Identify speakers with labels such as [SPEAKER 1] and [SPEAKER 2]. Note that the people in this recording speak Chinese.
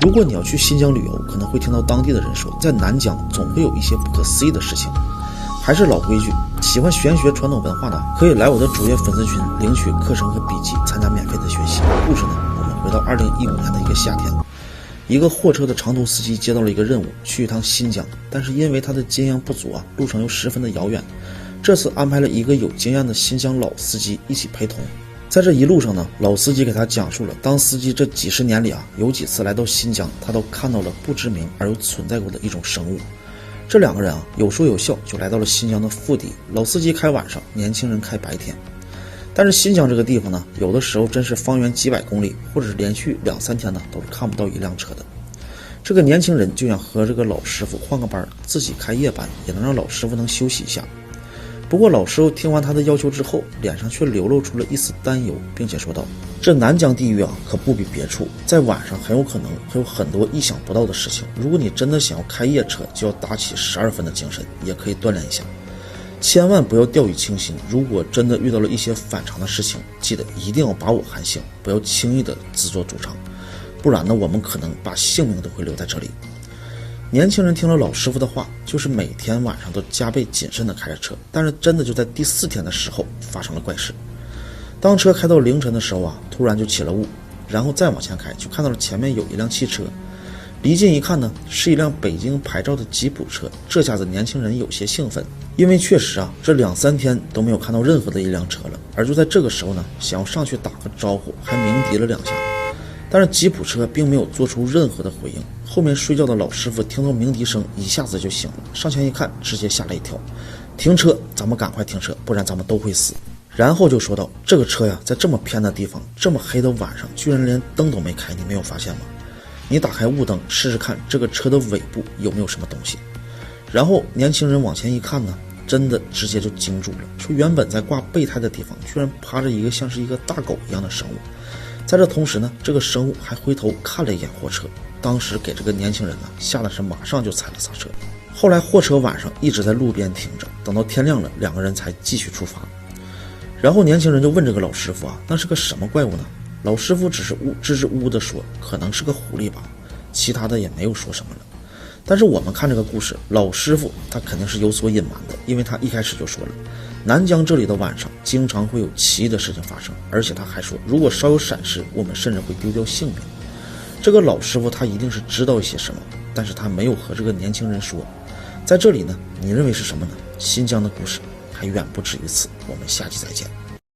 [SPEAKER 1] 如果你要去新疆旅游，可能会听到当地的人说，在南疆总会有一些不可思议的事情。还是老规矩，喜欢玄学传统文化的，可以来我的主页粉丝群领取课程和笔记，参加免费的学习。故事呢，我们回到2015年的一个夏天，一个货车的长途司机接到了一个任务，去一趟新疆，但是因为他的经验不足啊，路程又十分的遥远。这次安排了一个有经验的新疆老司机一起陪同。在这一路上呢，老司机给他讲述了当司机这几十年里啊，有几次来到新疆，他都看到了不知名而又存在过的一种生物。这两个人啊，有说有笑就来到了新疆的腹地，老司机开晚上，年轻人开白天。但是新疆这个地方呢，有的时候真是方圆几百公里，或者是连续2、3天呢，都是看不到一辆车的。这个年轻人就想和这个老师傅换个班，自己开夜班，也能让老师傅能休息一下。不过老师傅听完他的要求之后，脸上却流露出了一丝担忧，并且说道：这南疆地域啊，可不比别处，在晚上很有可能会有很多意想不到的事情。如果你真的想要开夜车，就要打起12分的精神，也可以锻炼一下。千万不要掉以轻心，如果真的遇到了一些反常的事情，记得一定要把我喊醒，不要轻易的自作主张，不然呢，我们可能把性命都会留在这里。年轻人听了老师傅的话，就是每天晚上都加倍谨慎地开着车，但是真的就在第4天的时候发生了怪事。当车开到凌晨的时候啊，突然就起了雾，然后再往前开，就看到了前面有一辆汽车。离近一看呢，是一辆北京牌照的吉普车。这下子年轻人有些兴奋，因为确实啊，这2、3天都没有看到任何的一辆车了。而就在这个时候呢，想要上去打个招呼，还鸣笛了2下。但是吉普车并没有做出任何的回应。后面睡觉的老师傅听到鸣笛声，一下子就醒了，上前一看，直接吓了一跳。停车，咱们赶快停车，不然咱们都会死。然后就说道：这个车呀，在这么偏的地方，这么黑的晚上，居然连灯都没开，你没有发现吗？你打开雾灯试试看，这个车的尾部有没有什么东西。然后年轻人往前一看呢，真的直接就惊住了，说原本在挂备胎的地方，居然趴着一个像是一个大狗一样的生物。在这同时呢，这个生物还回头看了一眼货车，当时给这个年轻人呢吓得是马上就踩了刹车。后来货车晚上一直在路边停着，等到天亮了，2个人才继续出发。然后年轻人就问这个老师傅啊，那是个什么怪物呢？老师傅只是支支吾吾的说，可能是个狐狸吧，其他的也没有说什么了。但是我们看这个故事，老师傅他肯定是有所隐瞒的，因为他一开始就说了，南疆这里的晚上经常会有奇异的事情发生，而且他还说，如果稍有闪失，我们甚至会丢掉性命。这个老师傅他一定是知道一些什么，但是他没有和这个年轻人说。在这里呢，你认为是什么呢？新疆的故事还远不止于此，我们下期再见。